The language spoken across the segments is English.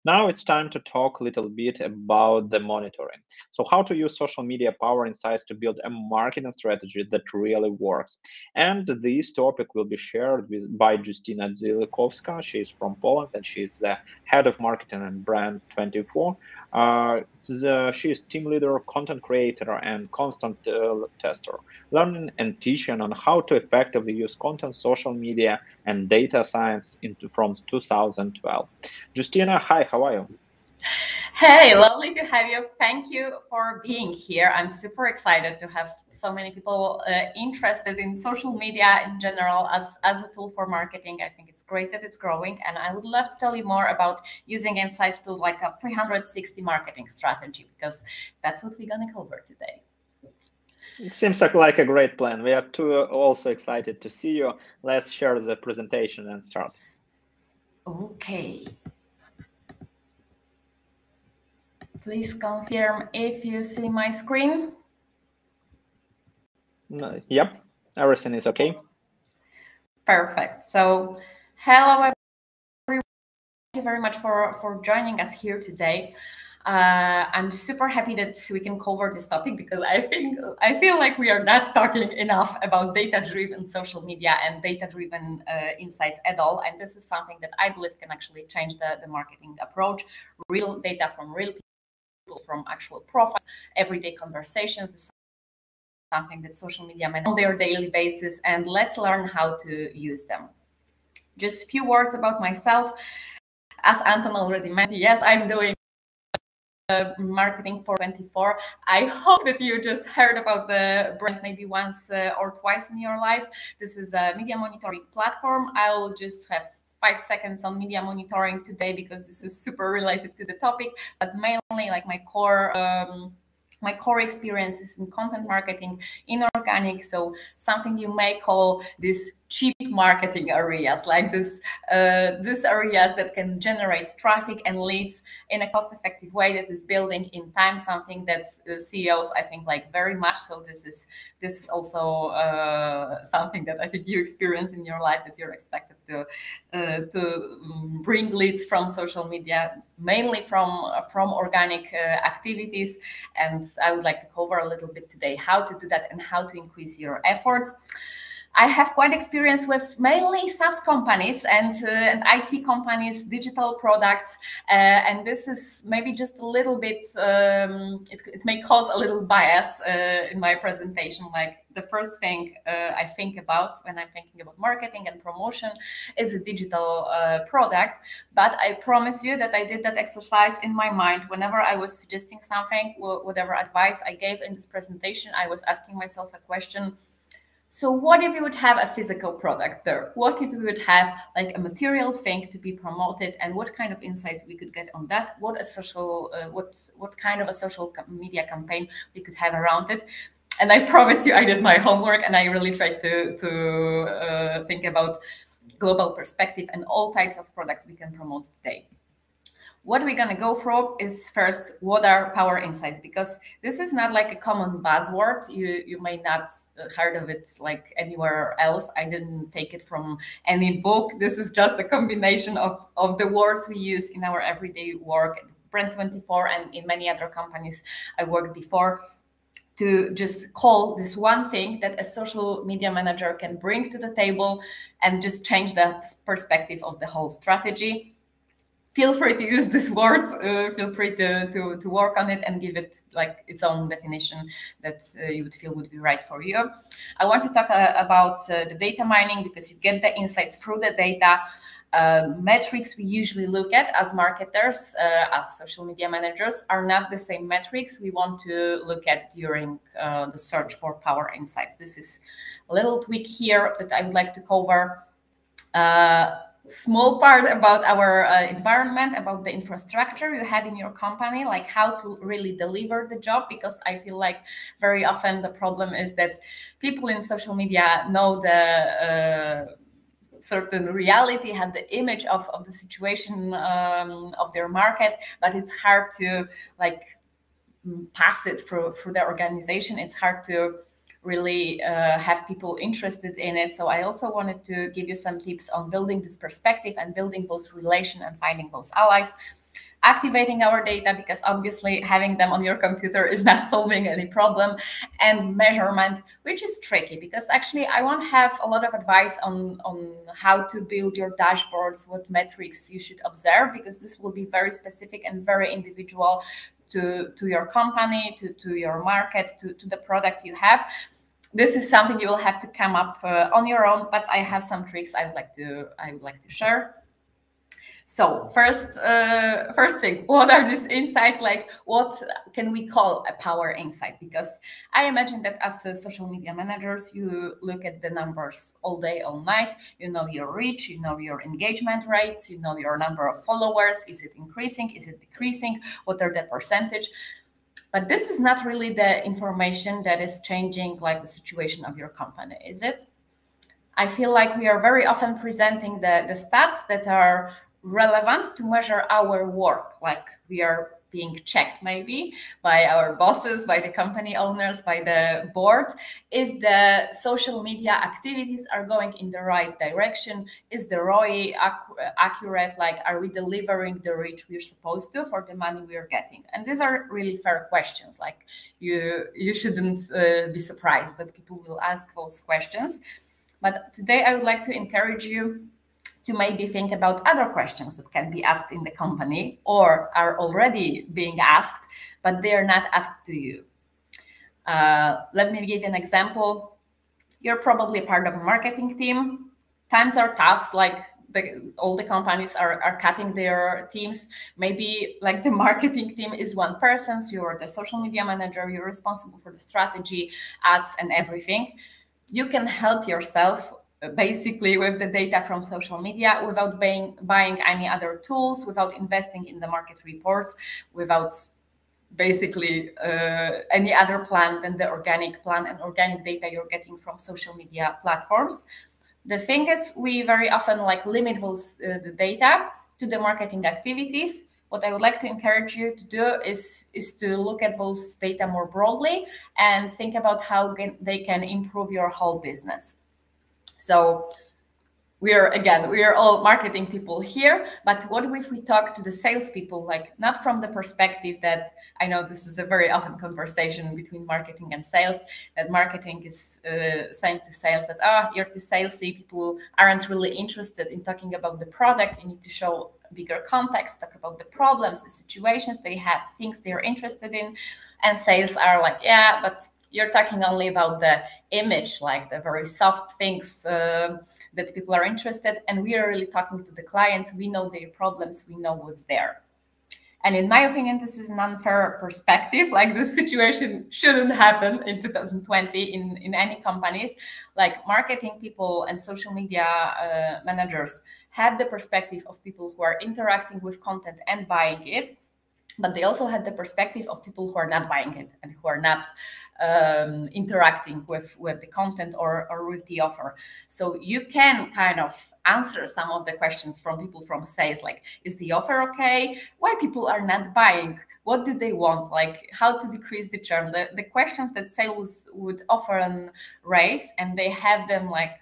Now it's time to talk a little bit about the monitoring. So, how to use social media power insights to build a marketing strategy that really works. And this topic will be shared by Justyna Dzilikowska. She's from Poland and she's the head of marketing and brand 24. She is team leader, content creator, and constant tester, learning and teaching on how to effectively use content, social media, and data science from 2012. Justina, hi, how are you? Hey, lovely to have you. Thank you for being here. I'm super excited to have so many people interested in social media in general as a tool for marketing. I think it's great that it's growing, and I would love to tell you more about using insights to like a 360 marketing strategy, because that's what we're going to cover today. It seems like a great plan. We are too also excited to see you. Let's share the presentation and start. Okay. Please confirm if you see my screen. No, yep, everything is okay. Perfect. So, hello everyone. Thank you very much for joining us here today. I'm super happy that we can cover this topic because I feel like we are not talking enough about data-driven social media and data-driven insights at all. And this is something that I believe can actually change the marketing approach. Real data from real people, from actual profiles, everyday conversations. This is something that social media manage on their daily basis, and let's learn how to use them. Just a few words about myself. As Anton already mentioned, yes, I'm doing marketing for 24. I hope that you just heard about the brand maybe once or twice in your life. This is a media monitoring platform. I'll just have 5 seconds on media monitoring today because this is super related to the topic, but mainly like my core experience is in content marketing, in organic, so something you may call this cheap marketing areas, like these areas that can generate traffic and leads in a cost-effective way that is building in time, something that CEOs I think like very much. So this is also something that I think you experience in your life, that you're expected to bring leads from social media, mainly from organic activities. And I would like to cover a little bit today how to do that and how to increase your efforts. I have quite experience with mainly SaaS companies and IT companies, digital products, and this is maybe just a little bit, it may cause a little bias in my presentation. Like the first thing I think about when I'm thinking about marketing and promotion is a digital product, but I promise you that I did that exercise in my mind whenever I was suggesting something, whatever advice I gave in this presentation. I was asking myself a question. So what if we would have a physical product there? What if we would have like a material thing to be promoted, and what kind of insights we could get on that? What a social, what kind of a social media campaign we could have around it? And I promise you, I did my homework and I really tried to think about global perspective and all types of products we can promote today. What we're going to go through is first, what are power insights? Because this is not like a common buzzword. You may not heard of it like anywhere else. I didn't take it from any book. This is just a combination of the words we use in our everyday work at Brand 24 and in many other companies I worked before, to just call this one thing that a social media manager can bring to the table and just change the perspective of the whole strategy. Feel free to use this word, feel free to work on it and give it like its own definition that you would feel would be right for you. I want to talk about the data mining, because you get the insights through the data. Metrics we usually look at as marketers, as social media managers, are not the same metrics we want to look at during the search for power insights. This is a little tweak here that I would like to cover. Small part about our environment, about the infrastructure you have in your company, like how to really deliver the job, because I feel like very often the problem is that people in social media know the certain reality, have the image of the situation of their market, but it's hard to like pass it through the organization. It's hard to really have people interested in it. So I also wanted to give you some tips on building this perspective and building both relation and finding both allies. activating our data, because obviously having them on your computer is not solving any problem, and measurement, which is tricky, because actually I won't have a lot of advice on how to build your dashboards, what metrics you should observe, because this will be very specific and very individual to your company, to your market, to the product you have. This is something you will have to come up on your own, but I have some tricks I would like to share. So first thing, what are these insights? Like, what can we call a power insight? Because I imagine that as social media managers, you look at the numbers all day, all night. You know your reach, you know your engagement rates, you know your number of followers. Is it increasing? Is it decreasing? What are the percentage? But this is not really the information that is changing like the situation of your company, is it? I feel like we are very often presenting the stats that are relevant to measure our work, like we are being checked maybe by our bosses, by the company owners, by the board, if the social media activities are going in the right direction. Is the ROI accurate? Like, are we delivering the reach we're supposed to for the money we're getting? And these are really fair questions. Like, you shouldn't be surprised that people will ask those questions. But today I would like to encourage you to maybe think about other questions that can be asked in the company or are already being asked, but they are not asked to you. Let me give you an example. You're probably part of a marketing team. Times are tough, like all the companies are cutting their teams. Maybe like the marketing team is one person, so you're the social media manager, you're responsible for the strategy, ads, and everything. You can help yourself basically with the data from social media without buying any other tools, without investing in the market reports, without basically any other plan than the organic plan and organic data you're getting from social media platforms. The thing is, we very often like limit those the data to the marketing activities. What I would like to encourage you to do is to look at those data more broadly and think about how they can improve your whole business. So we are all marketing people here, but what if we talk to the salespeople, like not from the perspective that, I know this is a very often conversation between marketing and sales, that marketing is saying to sales that, you're too salesy, people aren't really interested in talking about the product, you need to show bigger context, talk about the problems, the situations they have, things they're interested in. And sales are like, yeah, but you're talking only about the image, like the very soft things that people are interested. And we are really talking to the clients. We know their problems. We know what's there. And in my opinion, this is an unfair perspective. Like, this situation shouldn't happen in 2020 in any companies. Like, marketing people and social media managers have the perspective of people who are interacting with content and buying it. But they also had the perspective of people who are not buying it and who are not interacting with the content or with the offer. So you can kind of answer some of the questions from people from sales, like, is the offer okay? Why people are not buying? What do they want? Like, how to decrease the churn? The questions that sales would often raise, and they have them, like,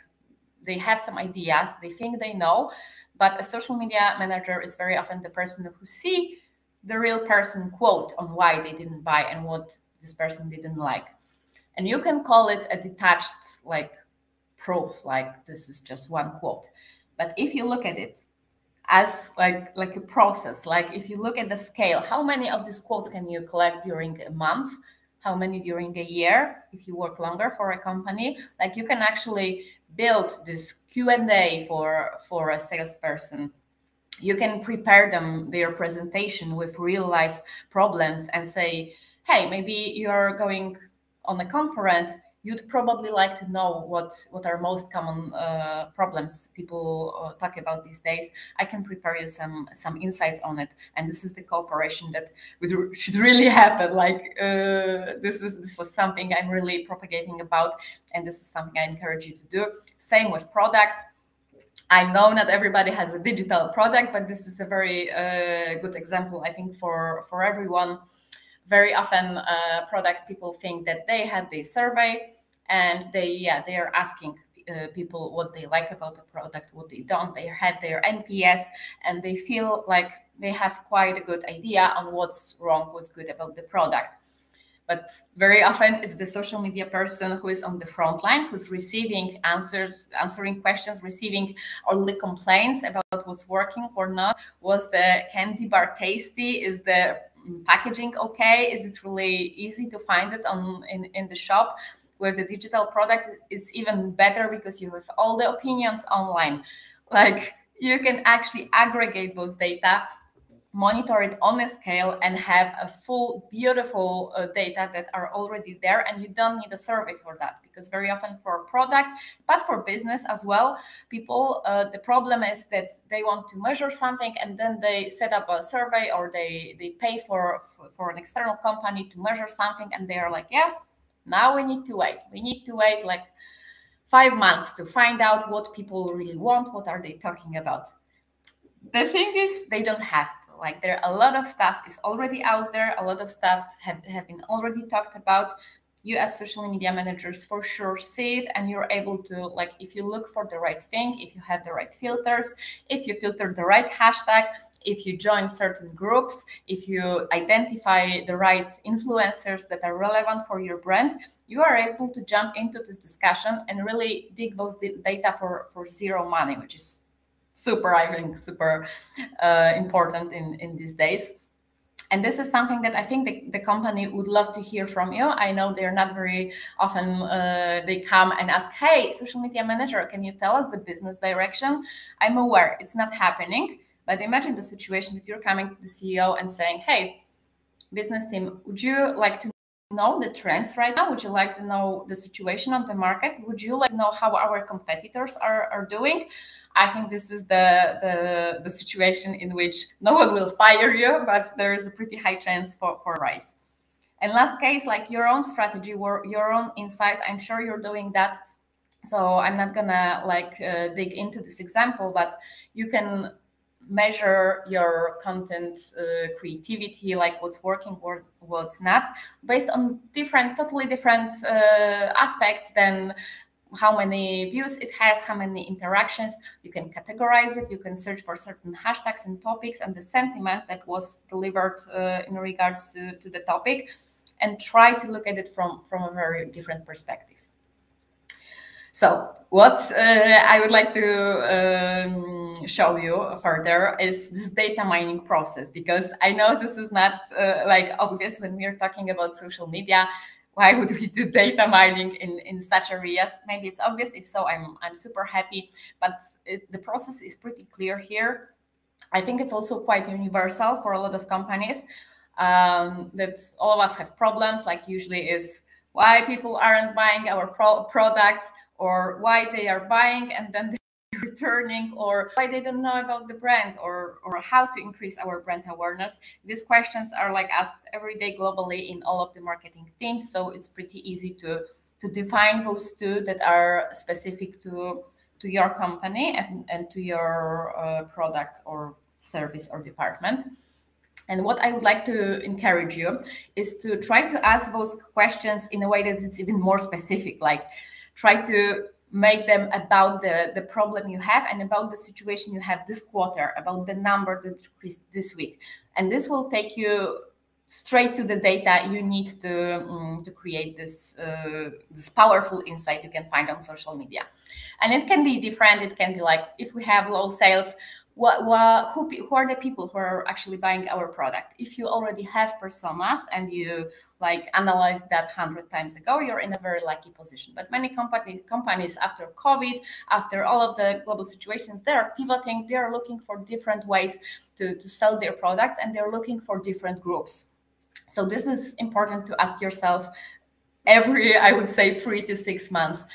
they have some ideas, they think they know, but a social media manager is very often the person who see the real person quote on why they didn't buy and what this person didn't like. And you can call it a detached like proof, like this is just one quote. But if you look at it as like a process, like if you look at the scale, how many of these quotes can you collect during a month? How many during a year if you work longer for a company? Like, you can actually build this Q&A for a salesperson. You can prepare them their presentation with real life problems and say, hey, maybe you're going on a conference, you'd probably like to know what are most common problems people talk about these days. I can prepare you some insights on it, and this is the cooperation that should really happen. Like, this is something I'm really propagating about, and this is something I encourage you to do. Same with product. I know not everybody has a digital product, but this is a very good example, I think, for everyone. Very often, product people think that they had this survey, and they are asking people what they like about the product, what they don't. They had their NPS, and they feel like they have quite a good idea on what's wrong, what's good about the product. But very often it's the social media person who is on the front line, who's receiving answers, answering questions, receiving all the complaints about what's working or not. Was the candy bar tasty? Is the packaging okay? Is it really easy to find it in the shop? With the digital product, it's even better because you have all the opinions online. Like, you can actually aggregate those data, monitor it on a scale, and have a full beautiful data that are already there, and you don't need a survey for that, because very often for product, but for business as well, people the problem is that they want to measure something and then they set up a survey, or they pay for an external company to measure something, and they are like, yeah, now we need to wait like 5 months to find out what people really want, what are they talking about. The thing is, they don't have to. Like, there are a lot of stuff is already out there. A lot of stuff have been already talked about. You as social media managers for sure see it, and you're able to, like, if you look for the right thing, if you have the right filters, if you filter the right hashtag, if you join certain groups, if you identify the right influencers that are relevant for your brand, you are able to jump into this discussion and really dig those data for zero money, which is super, I think, super important in these days. And this is something that I think the company would love to hear from you. I know they're not very often, they come and ask, hey, social media manager, can you tell us the business direction? I'm aware it's not happening, but imagine the situation that you're coming to the CEO and saying, hey, business team, would you like to know the trends right now? Would you like to know the situation on the market? Would you like to know how our competitors are doing? I think this is the situation in which no one will fire you, but there is a pretty high chance for a rise. And last case, like your own strategy or your own insights, I'm sure you're doing that. So I'm not gonna dig into this example, but you can measure your content creativity, like what's working or what's not, based on totally different aspects than how many views it has, how many interactions. You can categorize it, you can search for certain hashtags and topics and the sentiment that was delivered in regards to the topic, and try to look at it from a very different perspective. So what I would like to show you further is this data mining process, because I know this is not obvious when we're talking about social media. Why would we do data mining in such areas? Maybe it's obvious. If so, I'm super happy. But the process is pretty clear here. I think it's also quite universal for a lot of companies, that all of us have problems, like usually is why people aren't buying our product, or why they are buying and then they're returning, or why they don't know about the brand, or how to increase our brand awareness. These questions are asked every day globally in all of the marketing teams. So it's pretty easy to define those two that are specific to your company and to your product or service or department. And what I would like to encourage you is to try to ask those questions in a way that it's even more specific, like try to make them about the problem you have and about the situation you have this quarter, about the number that decreased this week. And this will take you straight to the data you need to create this powerful insight you can find on social media. And it can be different. It can be like, if we have low sales, who are the people who are actually buying our product? If you already have personas and you analyzed that 100 times ago, you're in a very lucky position. But many companies after COVID, after all of the global situations, they are pivoting. They are looking for different ways to sell their products, and they're looking for different groups. So this is important to ask yourself every, I would say, 3 to 6 months.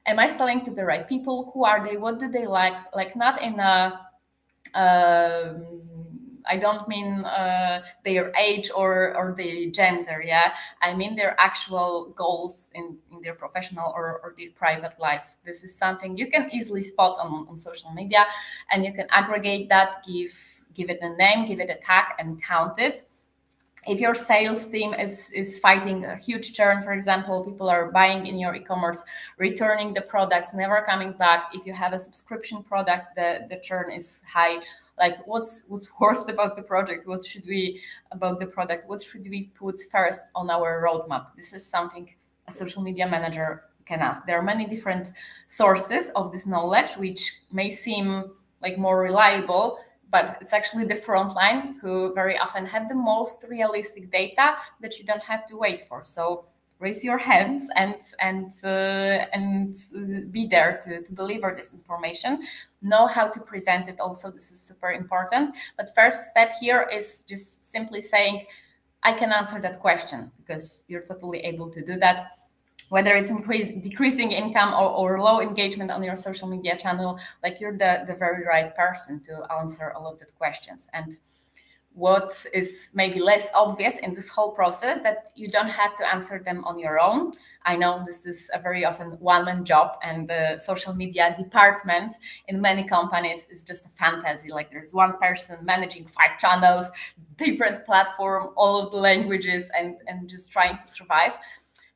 Am I selling to the right people? Who are they? What do they like? Not in a I don't mean their age or their gender, yeah. I mean their actual goals in their professional or their private life. This is something you can easily spot on social media, and you can aggregate that, give it a name, give it a tag, and count it. if your sales team is fighting a huge churn, for example, people are buying in your e-commerce, returning the products, never coming back. If you have a subscription product, the churn is high. Like what's worst about the project? What should we put first on our roadmap? This is something a social media manager can ask. There are many different sources of this knowledge, which may seem like more reliable, but it's actually the front line who very often have the most realistic data that you don't have to wait for. So raise your hands and be there to deliver this information. Know how to present it also. This is super important. But first step here is just simply saying, I can answer that question, because you're totally able to do that. Whether it's decreasing income or low engagement on your social media channel, like you're the very right person to answer all of the questions. And what is maybe less obvious in this whole process, that you don't have to answer them on your own. I know this is a very often one-man job, and the social media department in many companies is just a fantasy. Like there's one person managing 5 channels, different platform, all of the languages, and just trying to survive.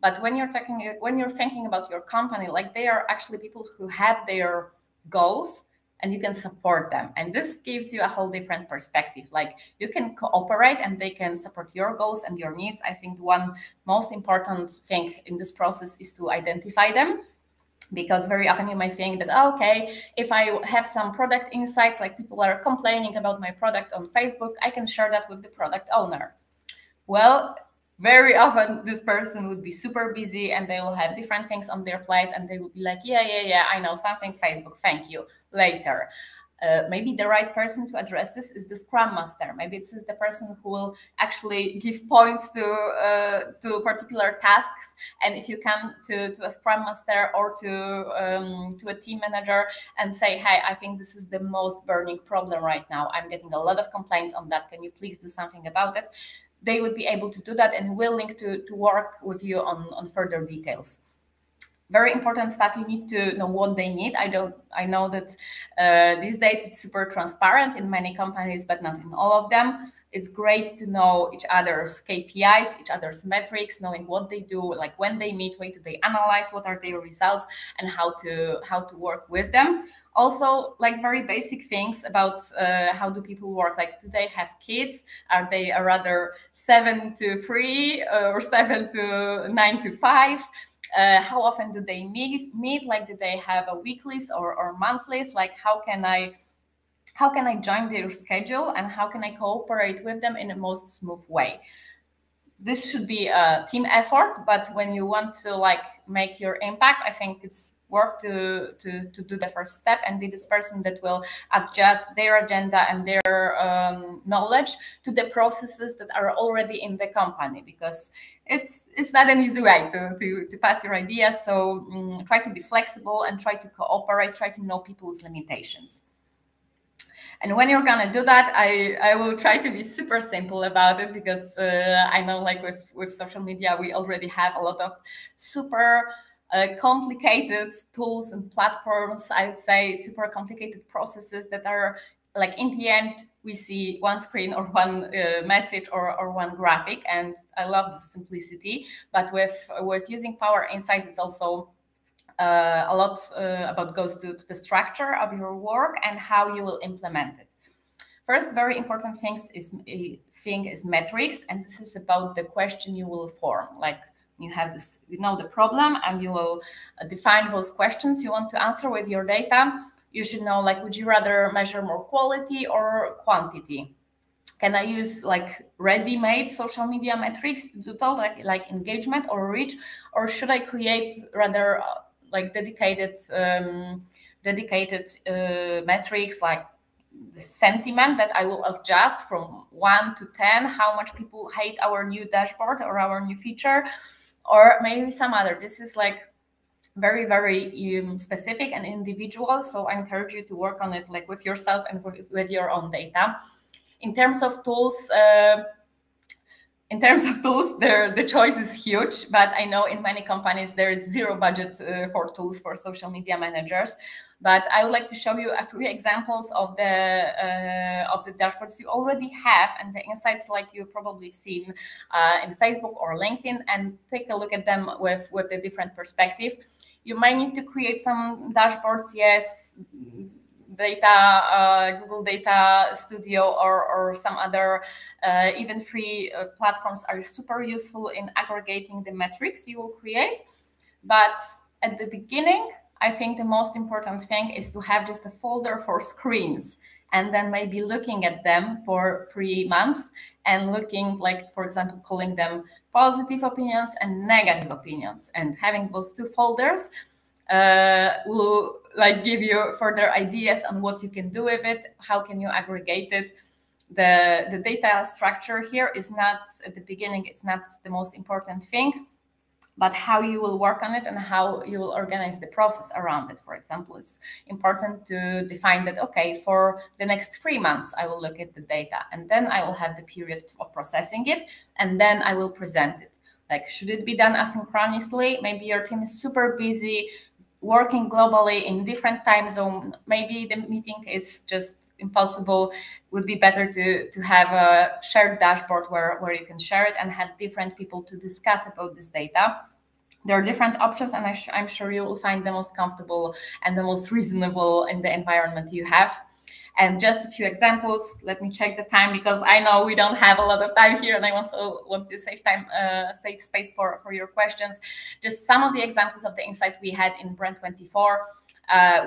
But when you're thinking about your company, like they are actually people who have their goals, and you can support them. And this gives you a whole different perspective. Like you can cooperate and they can support your goals and your needs. I think one most important thing in this process is to identify them. Because very often you might think that, oh, okay, if I have some product insights, like people are complaining about my product on Facebook, I can share that with the product owner. Well, very often this person would be super busy and they will have different things on their plate, and they will be like, yeah, I know something, Facebook, thank you, later. Maybe the right person to address this is the Scrum Master. Maybe this is the person who will actually give points to particular tasks. And if you come to a Scrum Master or to a team manager and say, hey, I think this is the most burning problem right now, I'm getting a lot of complaints on that, can you please do something about it? They would be able to do that and willing to work with you on further details. Very important stuff. You need to know what they need. I know that these days it's super transparent in many companies, but not in all of them. It's great to know each other's KPIs, each other's metrics, knowing what they do, like when they meet, when do they analyze, what are their results, and how to work with them. Also, like very basic things about how do people work. Like, do they have kids? Are they rather 7 to 3 or 7 to 9 to 5? How often do they meet? Like, do they have a weeklies or monthlies? Like, how can I join their schedule, and how can I cooperate with them in the most smooth way? This should be a team effort, but when you want to like make your impact, I think it's worth to do the first step and be this person that will adjust their agenda and their knowledge to the processes that are already in the company, because it's not an easy way to pass your ideas. So try to be flexible and try to cooperate, try to know people's limitations. And when you're gonna do that, I will try to be super simple about it, because I know like with social media, we already have a lot of super complicated tools and platforms. I would say super complicated processes that are like, in the end, we see one screen or one message or one graphic, and I love the simplicity. But with using Power Insights, it's also a lot about goes to the structure of your work and how you will implement it. First, very important thing is metrics, and this is about the question you will form. Like, you have this, you know, the problem, and you will define those questions you want to answer with your data. You should know, like, would you rather measure more quality or quantity? Can I use like ready-made social media metrics to do that, like engagement or reach, or should I create rather like dedicated metrics, like the sentiment that I will adjust from 1 to 10, how much people hate our new dashboard or our new feature, or maybe some other. This is like very, very specific and individual. So I encourage you to work on it like with yourself and with your own data. In terms of tools, in terms of tools, the choice is huge, but I know in many companies there is zero budget for tools for social media managers. But I would like to show you a few examples of the dashboards you already have and the insights like you've probably seen in Facebook or LinkedIn, and take a look at them with the different perspective. You might need to create some dashboards, yes, data, Google Data Studio or some other even free platforms are super useful in aggregating the metrics you will create. But at the beginning, I think the most important thing is to have just a folder for screens, and then maybe looking at them for 3 months and looking, like, for example, calling them positive opinions and negative opinions, and having those two folders will like give you further ideas on what you can do with it, how can you aggregate it. The data structure here is not, at the beginning, it's not the most important thing, but how you will work on it and how you will organize the process around it. For example, it's important to define that, okay, for the next 3 months, I will look at the data, and then I will have the period of processing it, and then I will present it. Like, should it be done asynchronously? Maybe your team is super busy, working globally in different time zone. Maybe the meeting is just impossible. Would be better to have a shared dashboard where you can share it and have different people to discuss about this data. There are different options, and I'm sure you will find the most comfortable and the most reasonable in the environment you have. And just a few examples. Let me check the time, because I know we don't have a lot of time here, and I also want to save time, save space for your questions. Just some of the examples of the insights we had in Brand24.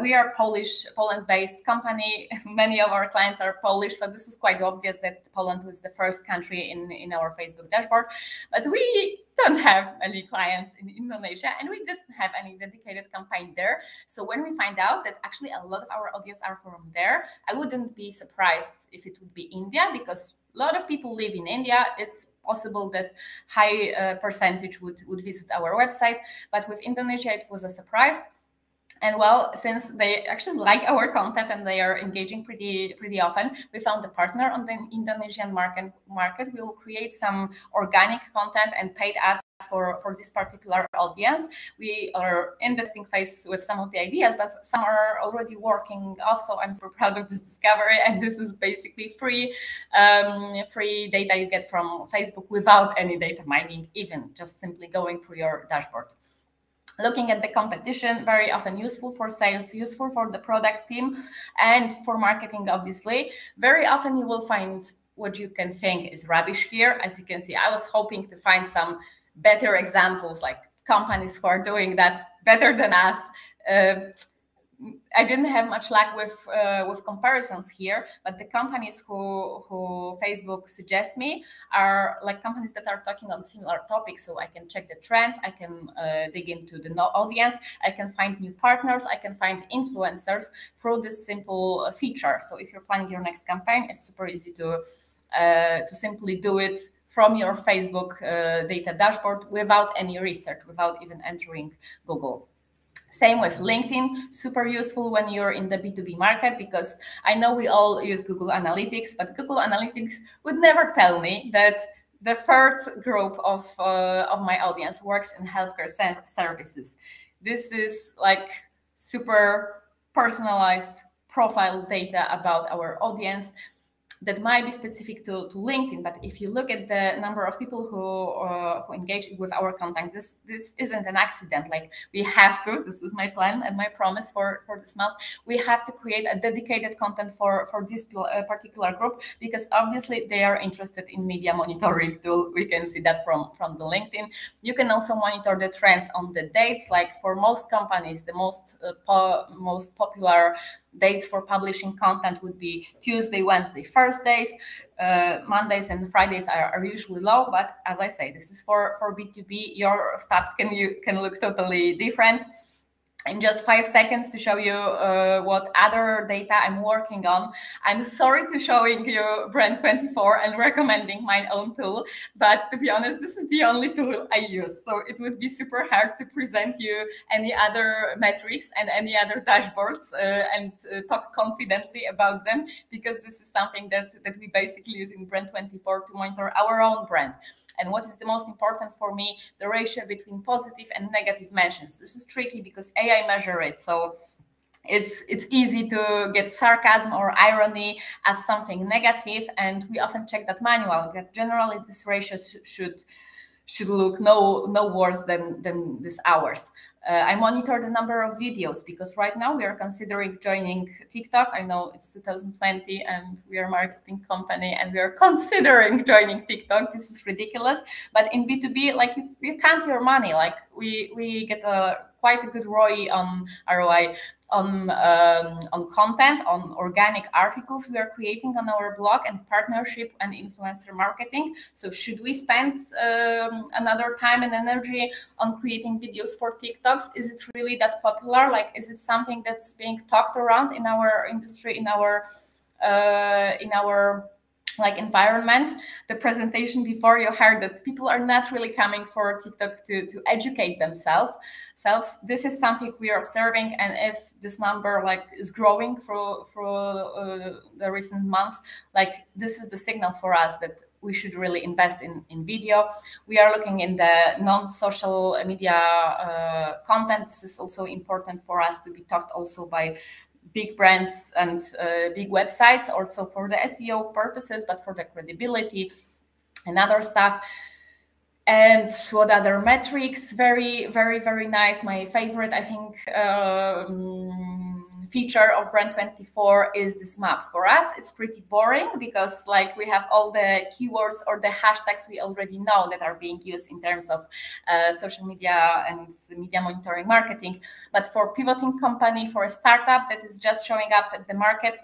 We are Poland-based company. Many of our clients are Polish, so this is quite obvious that Poland was the first country in our Facebook dashboard. But we don't have any clients in Indonesia, and we didn't have any dedicated campaign there. So when we find out that actually a lot of our audience are from there, I wouldn't be surprised if it would be India, because a lot of people live in India. It's possible that high percentage would visit our website, but with Indonesia, it was a surprise. And well, since they actually like our content and they are engaging pretty often, we found a partner on the Indonesian market. We will create some organic content and paid ads for this particular audience. We are in the testing phase with some of the ideas, but some are already working off. So I'm super proud of this discovery. And this is basically free data you get from Facebook without any data mining, even just simply going through your dashboard. Looking at the competition, very often useful for sales, useful for the product team, and for marketing, obviously. Very often you will find what you can think is rubbish here. As you can see, I was hoping to find some better examples, like companies who are doing that better than us. I didn't have much luck with comparisons here, but the companies who Facebook suggest me are like companies that are talking on similar topics. So I can check the trends, I can dig into the audience, I can find new partners, I can find influencers through this simple feature. So if you're planning your next campaign, it's super easy to simply do it from your Facebook data dashboard without any research, without even entering Google. Same with LinkedIn, super useful when you're in the B2B market, because I know we all use Google Analytics, but Google Analytics would never tell me that the third group of my audience works in healthcare services. This is like super personalized profile data about our audience that might be specific to LinkedIn. But if you look at the number of people who engage with our content, this isn't an accident. Like, we have to, this is my plan and my promise for this month, we have to create a dedicated content for this particular group, because obviously they are interested in media monitoring tool. We can see that from the LinkedIn. You can also monitor the trends on the dates. Like, for most companies, the most popular dates for publishing content would be Tuesday, Wednesday, Thursdays. Mondays and Fridays are usually low, but as I say, this is for B2B. Your stat can look totally different. In just 5 seconds to show you what other data I'm working on. I'm sorry to showing you Brand24 and recommending my own tool, but to be honest, this is the only tool I use. So it would be super hard to present you any other metrics and any other dashboards and talk confidently about them, because this is something that we basically use in Brand24 to monitor our own brand. And what is the most important for me? The ratio between positive and negative mentions. This is tricky because AI measure it. So it's easy to get sarcasm or irony as something negative, and we often check that manual. But generally, this ratio should look no worse than this hours. I monitor the number of videos because right now we are considering joining TikTok. I know it's 2020 and we are a marketing company and we are considering joining TikTok. This is ridiculous. But in B2B, like you count your money. Like we get quite a good ROI on content, on organic articles we are creating on our blog, and partnership and influencer marketing. So should we spend another time and energy on creating videos for TikToks? Is it really that popular? Like, is it something that's being talked around in our industry, in our like environment? The presentation before, you heard that people are not really coming for TikTok to educate themselves. This is something we are observing, and if this number like is growing for the recent months, like this is the signal for us that we should really invest in video. We are looking in the non-social media content. This is also important for us to be talked also by big brands and big websites, also for the SEO purposes, but for the credibility and other stuff. And what other metrics? Very, very, very nice. My favorite, I think, feature of Brand24 is this map. For us, it's pretty boring because like we have all the keywords or the hashtags we already know that are being used in terms of social media and media monitoring marketing. But for pivoting company, for a startup that is just showing up at the market,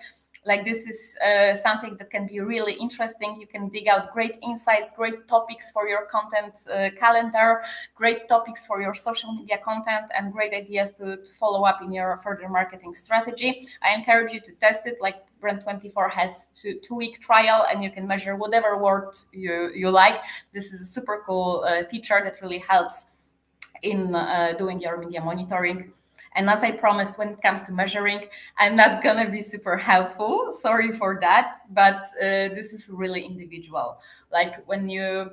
like this is something that can be really interesting. You can dig out great insights, great topics for your content calendar, great topics for your social media content, and great ideas to follow up in your further marketing strategy. I encourage you to test it. Like Brand24 has two-week trial, and you can measure whatever word you like. This is a super cool feature that really helps in doing your media monitoring. And as I promised, when it comes to measuring, I'm not going to be super helpful. Sorry for that. But this is really individual. Like the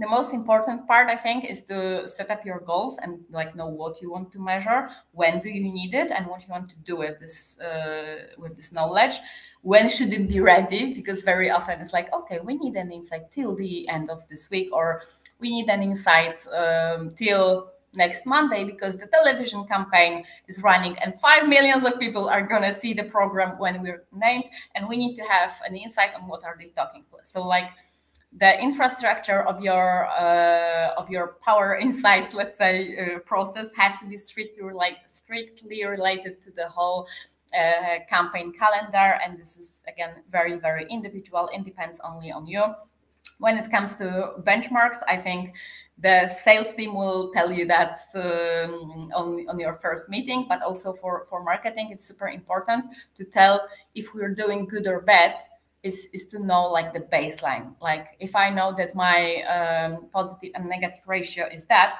most important part, I think, is to set up your goals and like know what you want to measure, when do you need it, and what you want to do with this knowledge. When should it be ready? Because very often it's like, okay, we need an insight till the end of this week, or we need an insight till next Monday because the television campaign is running and 5 million of people are going to see the program when we're named, and we need to have an insight on what are they talking about. So like the infrastructure of your power insight, let's say, process have to be strictly related to the whole campaign calendar. And this is, again, very, very individual. It depends only on you. When it comes to benchmarks, I think the sales team will tell you that on your first meeting, but also for marketing, it's super important to tell if we're doing good or bad, is to know like the baseline. Like if I know that my positive and negative ratio is that,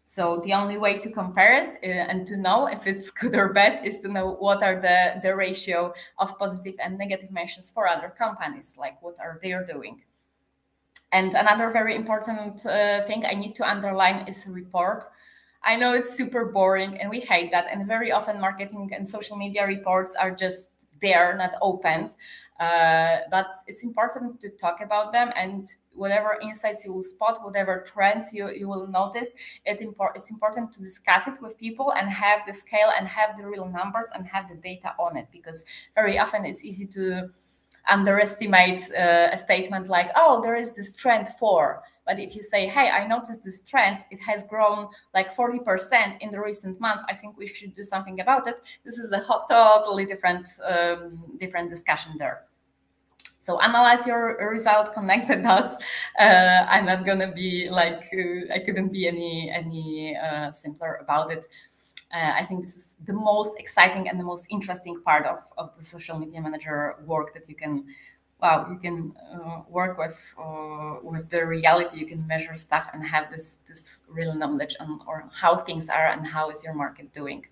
so the only way to compare it and to know if it's good or bad is to know what are the ratio of positive and negative mentions for other companies, like what are they doing. And another very important thing I need to underline is report. I know it's super boring and we hate that. And very often marketing and social media reports are just there, not opened. But it's important to talk about them, and whatever insights you will spot, whatever trends you will notice, it's important to discuss it with people and have the scale and have the real numbers and have the data on it, because very often it's easy to underestimate a statement like, oh, there is this trend for. But if you say, hey, I noticed this trend, it has grown like 40% in the recent month, I think we should do something about it. This is a totally different discussion there. So analyze your result, connect the dots. I'm not gonna be like, I couldn't be any simpler about it. I think this is the most exciting and the most interesting part of the social media manager work, that you can, work with the reality. You can measure stuff and have this real knowledge on or how things are and how is your market doing.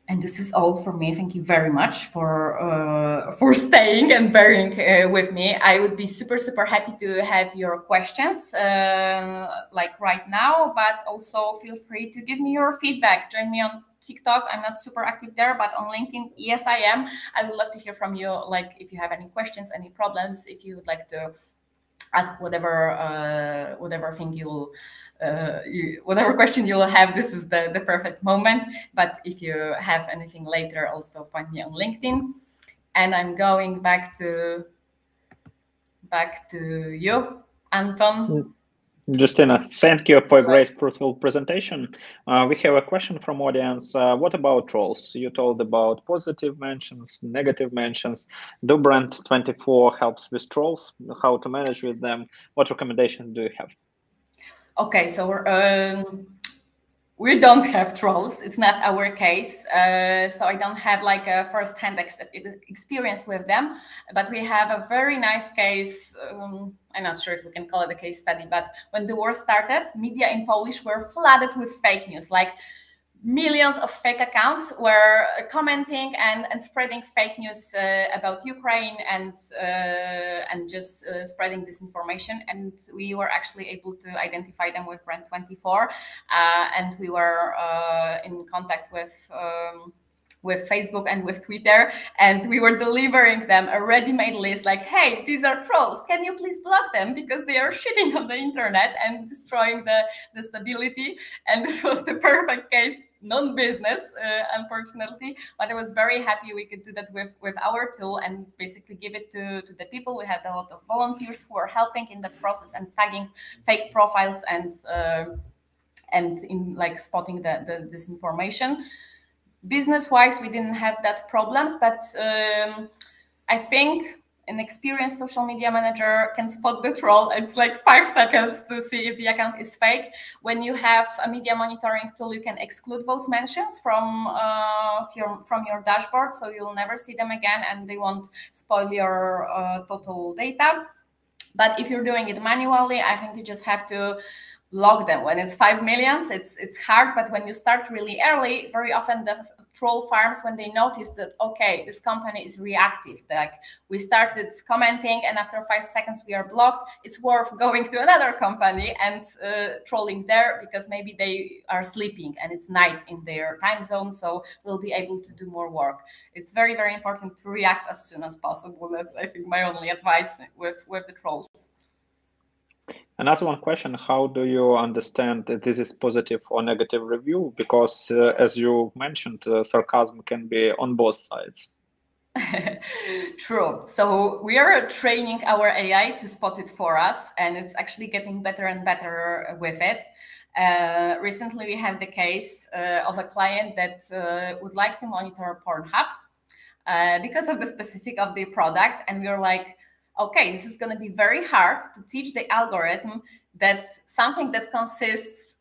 And this is all for me. Thank you very much for staying and bearing with me. I would be super happy to have your questions like right now, but also feel free to give me your feedback. Join me on TikTok. I'm not super active there, but on LinkedIn, yes, I am. I would love to hear from you. Like if you have any questions, any problems, if you would like to ask whatever thing whatever question you'll have, this is the perfect moment. But if you have anything later, also find me on LinkedIn. And I'm going back to you, Anton. Justina, thank you for a great fruitful presentation. We have a question from audience. What about trolls? You told about positive mentions, negative mentions. Do Brand24 helps with trolls? How to manage with them? What recommendations do you have? Okay, so we don't have trolls. It's not our case. So I don't have like a first-hand experience with them, but we have a very nice case. I'm not sure if we can call it a case study, but when the war started, media in Polish were flooded with fake news. Like millions of fake accounts were commenting and spreading fake news about Ukraine and just spreading disinformation. And we were actually able to identify them with Brand24, and we were in contact with Facebook and with Twitter, and we were delivering them a ready-made list like, hey, these are trolls, can you please block them because they are shitting on the internet and destroying the stability. And this was the perfect case, non-business, unfortunately, but I was very happy we could do that with our tool and basically give it to the people. We had a lot of volunteers who were helping in that process and tagging fake profiles and in like spotting the disinformation. Business-wise, we didn't have that problems, but I think an experienced social media manager can spot the troll. It's like 5 seconds to see if the account is fake. When you have a media monitoring tool, you can exclude those mentions from your dashboard, so you'll never see them again, and they won't spoil your total data. But if you're doing it manually, I think you just have to log them. When it's 5 million, it's hard, but when you start really early, very often the troll farms, when they notice that, okay, this company is reactive, like we started commenting and after 5 seconds we are blocked, it's worth going to another company and trolling there because maybe they are sleeping and it's night in their time zone, so we'll be able to do more work. It's very important to react as soon as possible. That's, I think, my only advice with the trolls. Another one question, how do you understand that this is positive or negative review? Because as you mentioned, sarcasm can be on both sides. True. So we are training our AI to spot it for us, and it's actually getting better and better with it. Recently, we have the case of a client that would like to monitor Pornhub because of the specific of the product. And we are like, okay, this is going to be very hard to teach the algorithm that something that consists,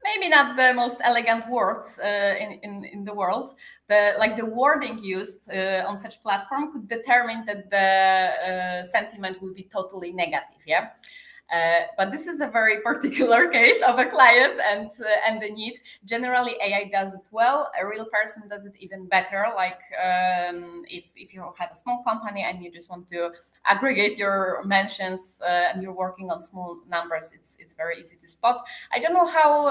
maybe not the most elegant words in the world, the wording used on such platform could determine that the sentiment will be totally negative. Yeah. But this is a very particular case of a client and the need. Generally, AI does it well. A real person does it even better. Like if you have a small company and you just want to aggregate your mentions and you're working on small numbers, it's very easy to spot. I don't know how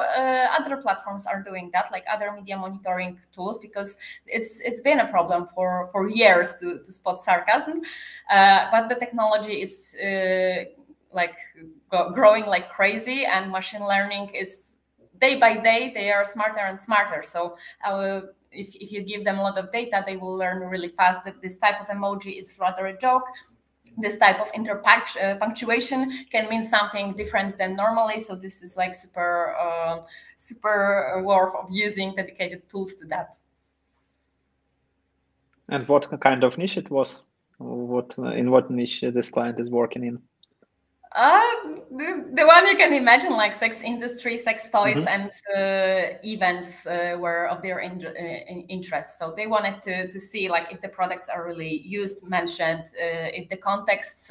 other platforms are doing that, like other media monitoring tools, because it's been a problem for years to spot sarcasm. But the technology is like growing like crazy, and machine learning is day by day, they are smarter and smarter. So if you give them a lot of data, they will learn really fast that this type of emoji is rather a joke. This type of punctuation can mean something different than normally. So this is like super worth of using dedicated tools to that. And what kind of niche it was? In what niche this client is working in? The one you can imagine, like sex industry, sex toys, and events were of their interest. So they wanted to see like if the products are really used, mentioned, if the contexts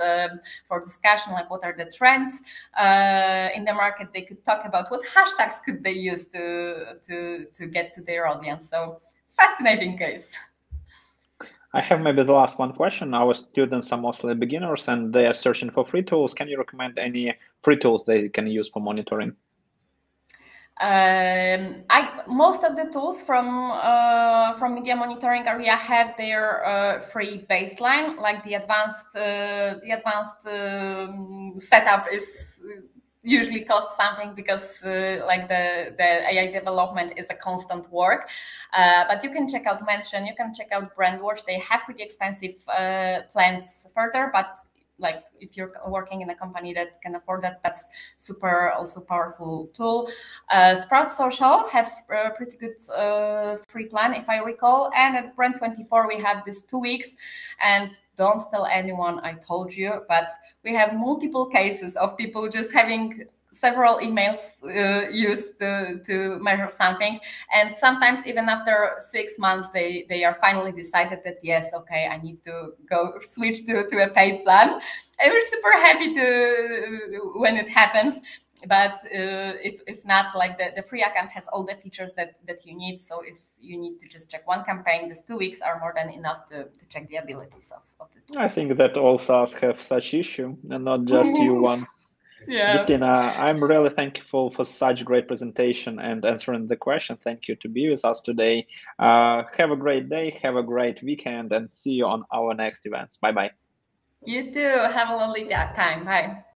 for discussion, like what are the trends in the market. They could talk about what hashtags could they use to get to their audience. So fascinating case. I have maybe the last one question. Our students are mostly beginners and they are searching for free tools. Can you recommend any free tools they can use for monitoring? Most of the tools from media monitoring area have their free baseline. Like the advanced setup is usually costs something because like the AI development is a constant work. But you can check out Mention, you can check out Brandwatch. They have pretty expensive plans further, but like if you're working in a company that can afford that, that's super also powerful tool. Sprout Social have a pretty good free plan, if I recall. And at Brand24, we have this 2 weeks. And don't tell anyone I told you, but we have multiple cases of people just having several emails used to measure something, and sometimes even after 6 months they are finally decided that yes, okay, I need to go switch to a paid plan, and we're super happy to when it happens. But if not, like the free account has all the features that you need. So if you need to just check one campaign, these 2 weeks are more than enough to check the abilities of the tool. I think that all SaaS have such issue and not just you one. Yeah. Justina, I'm really thankful for such great presentation and answering the question. Thank you to be with us today. Have a great day, have a great weekend, and see you on our next events. Bye-bye. You too. Have a lovely time. Bye.